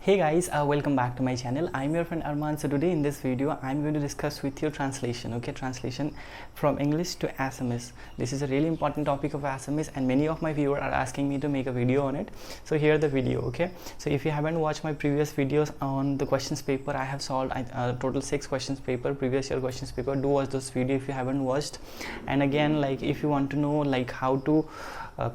Hey guys, welcome back to my channel. I'm your friend Arman. So today in this video I'm going to discuss with you translation. Okay, translation from English to Assamese. This is a really important topic of Assamese and many of my viewers are asking me to make a video on it. So here the video. Okay, so if you haven't watched my previous videos on the questions paper, I have solved total 6 questions paper, previous year questions paper. Do watch those video if you haven't watched. And again, like if you want to know like how to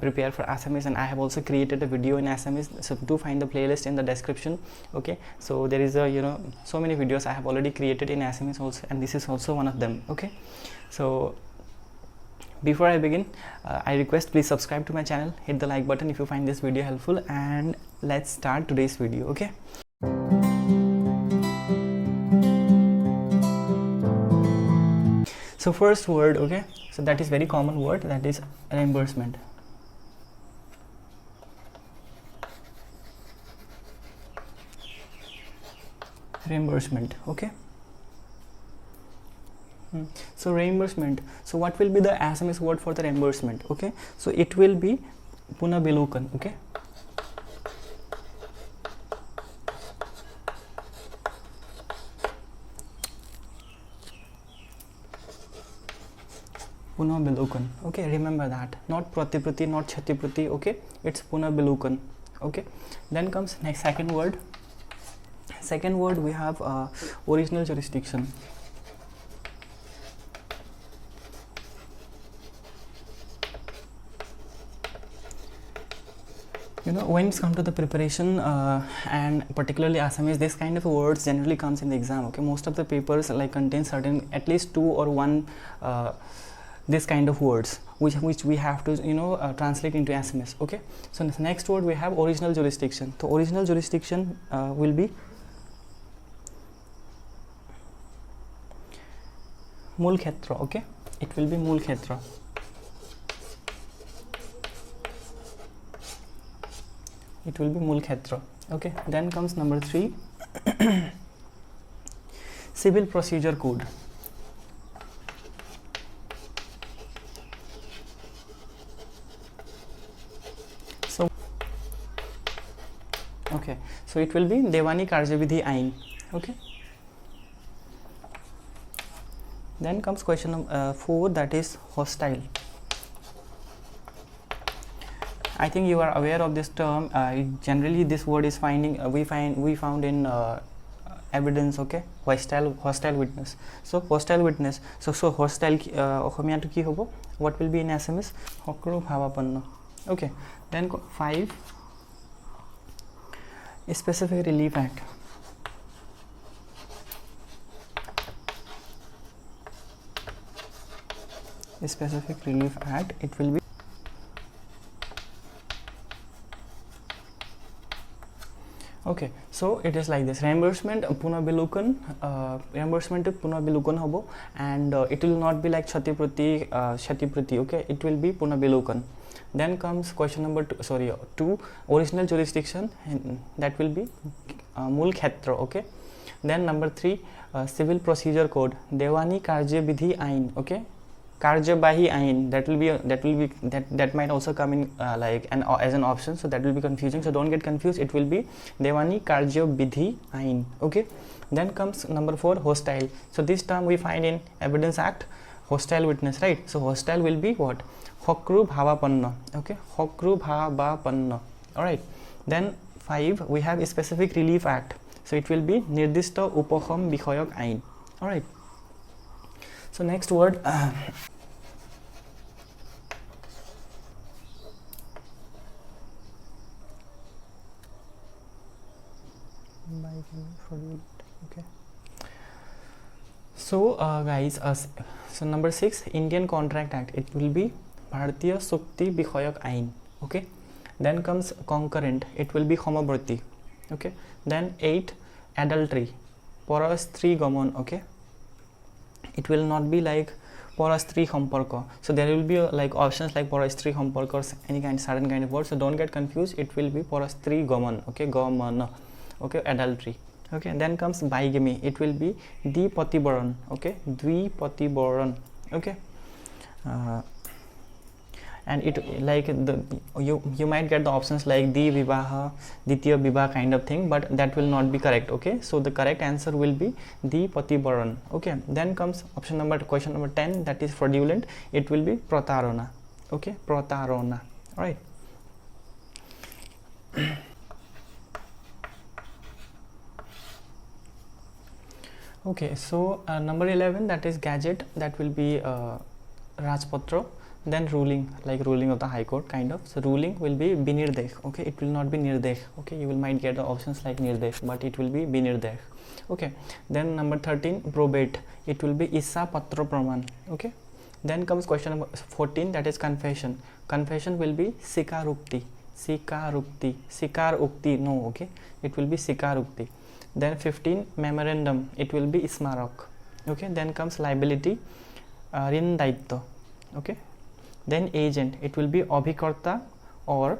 prepare for Assamese, and I have also created a video in Assamese, so do find the playlist in the description. Okay, so there is a so many videos I have already created in Assamese also, and this is also one of them. Okay, so before I begin, I request please subscribe to my channel, hit the like button if you find this video helpful, and let's start today's video. Okay, so first word, okay, so that is very common word, that is reimbursement. Reimbursement. Okay, so reimbursement, so what will be the Assamese word for the reimbursement? Okay, so it will be punabilukan. Okay, punabilukan. Okay, remember that, not pratiprati, not chatiprati. Okay, it's punabilukan. Okay, then comes next second word. Second word we have original jurisdiction. When it's come to the preparation and particularly Assamese, this kind of words generally comes in the exam. Okay, most of the papers like contain certain at least 2 or 1 this kind of words which we have to translate into Assamese. Okay, so the next word we have original jurisdiction. So original jurisdiction will be Mool Khetra. Okay, it will be Mool Khetra. It will be Mool Khetra. Okay, then comes number 3 Civil Procedure Code. So okay, so it will be Devani Karyavidhi Ain. Okay, then comes question number 4, that is hostile. I think you are aware of this term. Generally this word is we found in evidence. Okay, hostile witness. So hostile witness, so hostile to ki hobo, what will be in Assamese? Hokru bhavapanna. Okay, then 5 Specific Relief Act. Specific Relief Act, it will be okay, so it is like this: reimbursement punabilukan, reimbursement punabilukan hobo, and it will not be like shatiprati. Okay, it will be punabilukan. Then comes question number 2 original jurisdiction, and that will be Mool Khetra. Okay, then number 3 Civil Procedure Code, Devani Karyavidhi Ain. Okay, Karyabahi Ain, that might also come in as an option, so that will be confusing, so don't get confused. It will be Devani Karyavidhi Ain. Okay, then comes number 4 hostile. So this term we find in Evidence Act, hostile witness, right? So hostile will be what? Hokru bhavapanna. Okay, Hokru bhavapanna. All right, then 5 we have a Specific Relief Act, so it will be Nirdishto Upokham Bikhoyak Ain. All right, so next word okay, so guys, so number 6 Indian Contract Act, it will be Bharatiya Sukti Bikhoyak Ain. Okay, then comes concurrent, it will be Homobrati. Okay, then 8 adultery, Parastri Gamon. Okay, it will not be like Parastri Hamparka, so there will be like options like Parastri Hamparka or any certain kind of word, so don't get confused. It will be Parastri Gaman. Okay, Gamana. Okay, adultery. Okay, then comes bigamy, it will be Dvipatibaran. Okay, Dvipatibaran. Okay, and it like you might get the options like di vivaha, ditya vivaha kind of thing, but that will not be correct. Okay, so the correct answer will be di pativaran. Okay, then comes question number 10, that is fraudulent. It will be pratarana. Okay, pratarana. All right. Okay, so number 11, that is gadget, that will be Rajpatra. Then ruling, like ruling of the High Court kind of. So ruling will be Binirdesh. Okay, it will not be Nirdesh. Okay, you will might get the options like Nirdesh, but it will be Binirdesh. Okay, then number 13, probate. It will be Issa Patra Praman. Okay, then comes question number 14, that is confession. Confession will be Sikarukti. Sikarukti. Sikarukti. No, okay, it will be Sikarukti. Then 15, memorandum. It will be Smarak. Okay, then comes liability, Rin Daitya. Okay, then agent. It will be Abhikarta or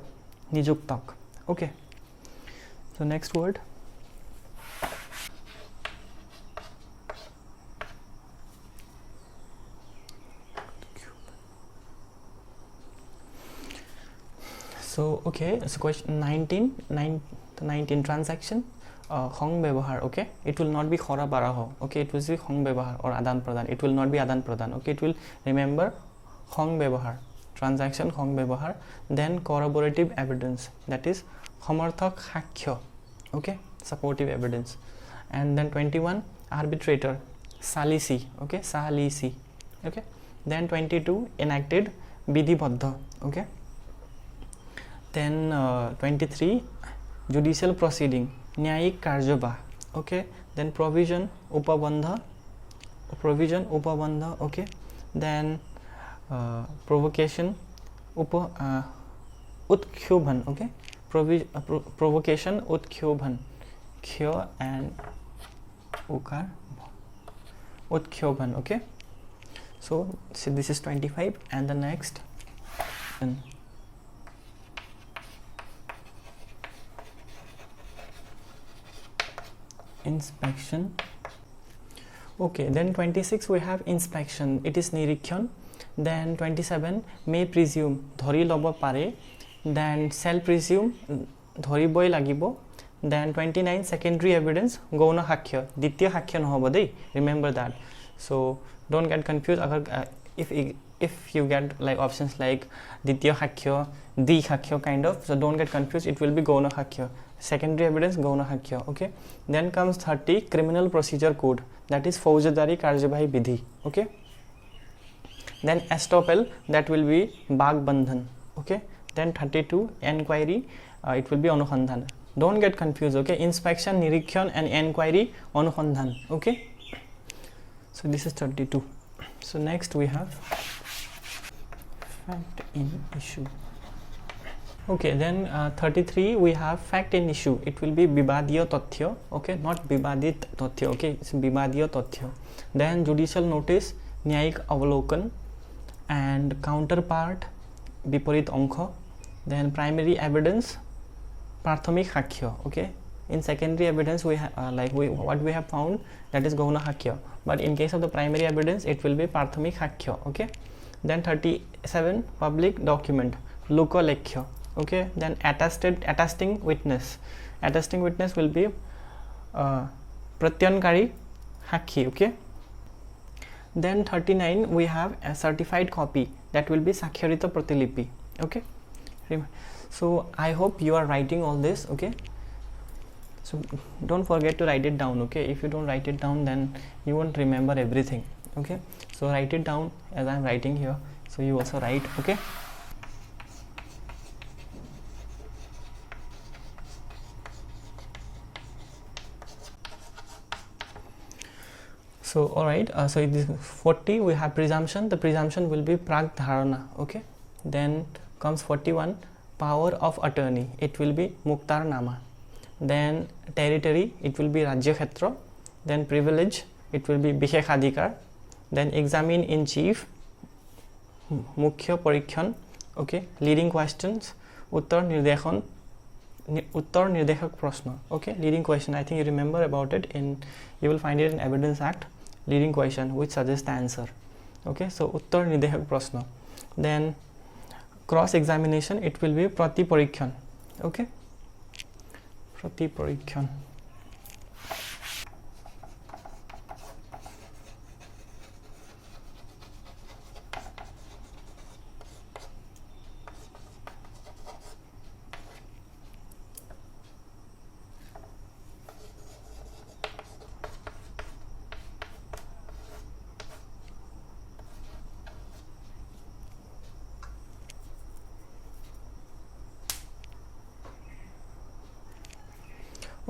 Nijuktak. Okay, so next word. So okay, so question 19 transaction. Khong Bebahar, okay, it will not be Khora Baraho, okay, it will be Khong Bebahar or Adan Pradan, it will not be Adan Pradan, okay, it will remember Khong Bebahar, transaction Khong Bebahar. Then corroborative evidence, that is Khamarthak Hakhya, okay, supportive evidence. And then 21, arbitrator, Salisi, okay, Salisi, okay. Then 22, enacted Vidhibadha, okay. Then 23, judicial proceeding, Nyayik Karjaba, okay. Then provision Upabandha, okay. Then provocation Utkyobhan, okay. Provocation Utkyobhan, Kyo and Ukar Utkyobhan, okay. So this is 25, and the next inspection. Okay, then 26 we have inspection, it is Nirikyan. Then 27, may presume, dhori lobo pare. Then shall presume, dhori boy lagibo. Then 29, secondary evidence, gauna hakhya, ditya hakhya nohobo dei, remember that. So don't get confused if you get like options like ditya hakhya, di hakhya kind of, so don't get confused, it will be gauna hakhya. Secondary evidence gauna hakhya, okay. Then comes 30, criminal procedure code, that is Faujadari Karjabhi Vidhi, okay. Then estoppel, that will be Bag Bandhan, okay. Then 32, inquiry, it will be Anusandhan. Don't get confused, okay. Inspection, Nirikyan and inquiry, Anusandhan, okay. So this is 32. So next we have fact in issue. Okay, then 33 we have fact in issue, it will be Vivadiya Tathya, okay, not Vivadit Tathya, okay, it's Vivadiya Tathya. Then judicial notice, Nyayik Avalokan, and counterpart Viparit Ankha. Then primary evidence, Prathamik Hakhya, okay. In secondary evidence we have what we have found, that is Gauna Hakhya, but in case of the primary evidence it will be Prathamik Hakhya, okay. Then 37, public document, Loka Lekhya, okay. Then attesting witness will be Pratyankari Hakhi, okay. Then 39, we have a certified copy, that will be Sakhyarita Pratilipi, okay. So I hope you are writing all this, okay. So don't forget to write it down, okay. If you don't write it down, then you won't remember everything, okay. So write it down as I am writing here, so you also write, okay. So alright, so it is 40, we have presumption, the presumption will be Prag Dharana, okay. Then comes 41, power of attorney, it will be Muktar Nama. Then territory, it will be Rajya Khetra. Then privilege, it will be Bishekadhikar. Then examine in chief, Mukhya Parikshan, okay. Leading questions, Uttar Nirdeshak Prashna, okay. Leading question, I think you remember about it, you will find it in Evidence Act, leading question which suggests the answer, okay. So Uttar Nirdeshak Prashna. Then cross examination, it will be prati parikshan. Okay, prati parikshan.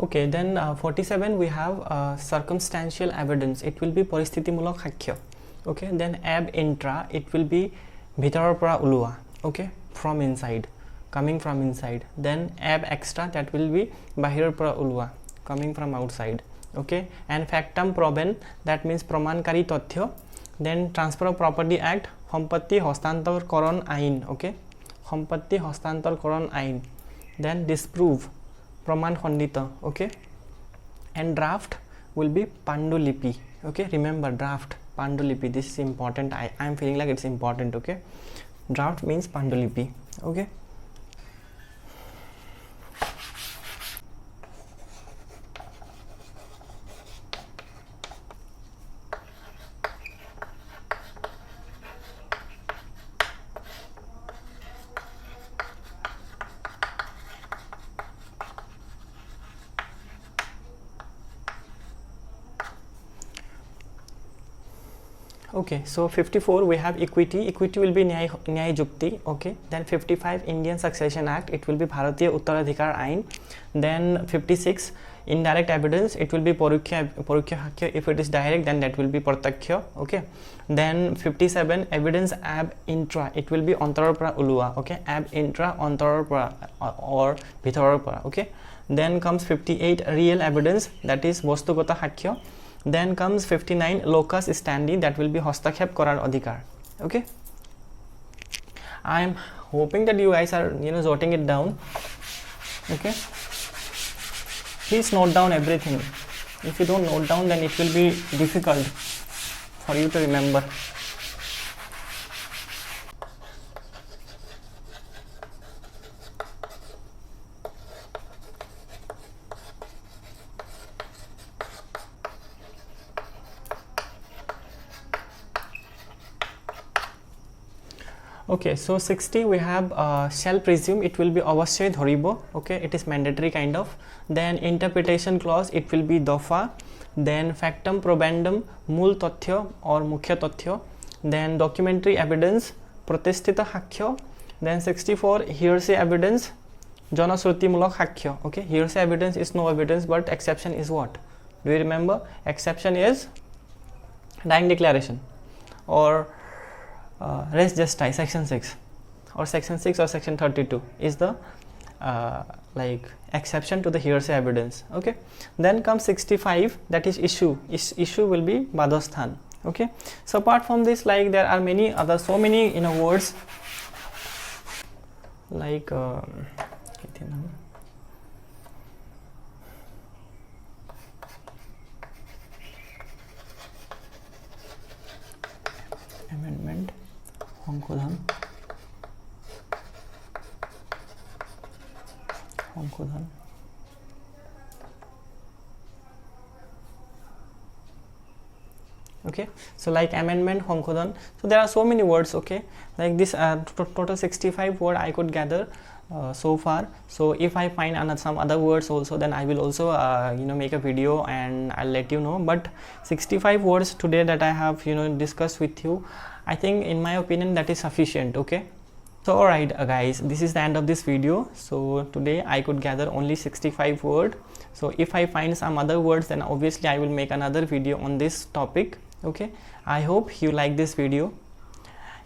Okay, then 47 we have circumstantial evidence. It will be paristhithimulok saksha. Okay, then ab intra, it will be bhitarar pora ulua. Okay, from inside, coming from inside. Then ab extra, that will be bahirar pora ulua, coming from outside. Okay, and factum probens, that means pramankari tothyo. Then transfer of property act, sampatti hastantarkaran ain. Okay, sampatti hastantarkaran ain. Then disprove, praman khandita. Okay, and draft will be pandulipi. Okay, remember draft, pandulipi, this is important. I am feeling like it's important. Okay, draft means pandulipi. Okay, okay, so 54 we have equity. Equity will be nyay jukti. Okay, then 55 Indian Succession Act, it will be Bharatiya Uttaradhikar Ain. Then 56 indirect evidence, it will be parukhya saksha. If it is direct, then that will be pratyaksha. Okay, then 57 evidence ab intra, it will be antarar pora ulua. Okay, ab intra antarar pora or bhitarar pora. Okay, then comes 58 real evidence, that is bostugata saksha. Then comes 59 locus standi, that will be hastakhep korar adhikar. Okay, I am hoping that you guys are jotting it down. Okay, please note down everything. If you don't note down, then it will be difficult for you to remember. Okay, so 60 we have shall presume, it will be avashay dharibo. Okay, it is mandatory kind of. Then interpretation clause, it will be dofa. Then factum probandum, mool tothyo or mukhya tothyo. Then documentary evidence, pratistita saksha. Then 64 hearsay evidence, janasrutimulok saksha. Okay, hearsay evidence is no evidence, but exception is what? Do you remember? Exception is dying declaration or res gestae, section 6 or section 6 or section 32 is the like exception to the hearsay evidence. Okay, then comes 65, that is issue. Issue will be badasthan. Okay, so apart from this, like there are many other, so many words like amendment, সংশোধন, okay, so like amendment, সংশোধন, so there are so many words. Okay, like this total 65 word I could gather so far. So if I find some other words also, then I will also make a video and I'll let you know. But 65 words today that I have discussed with you, I think in my opinion that is sufficient. Okay, so alright guys, this is the end of this video. So today I could gather only 65 words. So if I find some other words, then obviously I will make another video on this topic. Okay, I hope you like this video.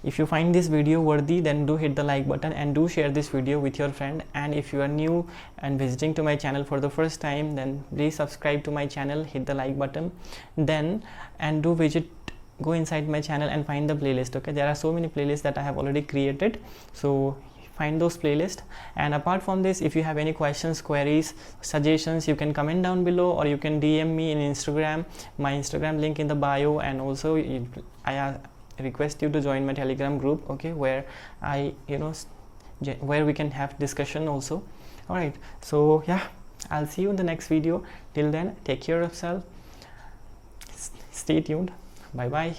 If you find this video worthy, then do hit the like button and do share this video with your friend. And if you are new and visiting to my channel for the first time, then please subscribe to my channel, hit the like button, then and do go inside my channel and find the playlist. Okay, there are so many playlists that I have already created, so find those playlists. And apart from this, if you have any questions, queries, suggestions, you can comment down below or you can DM me in Instagram. My Instagram link in the bio, and also I request you to join my Telegram group. Okay, where I where we can have discussion also. All right, so yeah, I'll see you in the next video. Till then, take care of yourself, stay tuned, bye bye.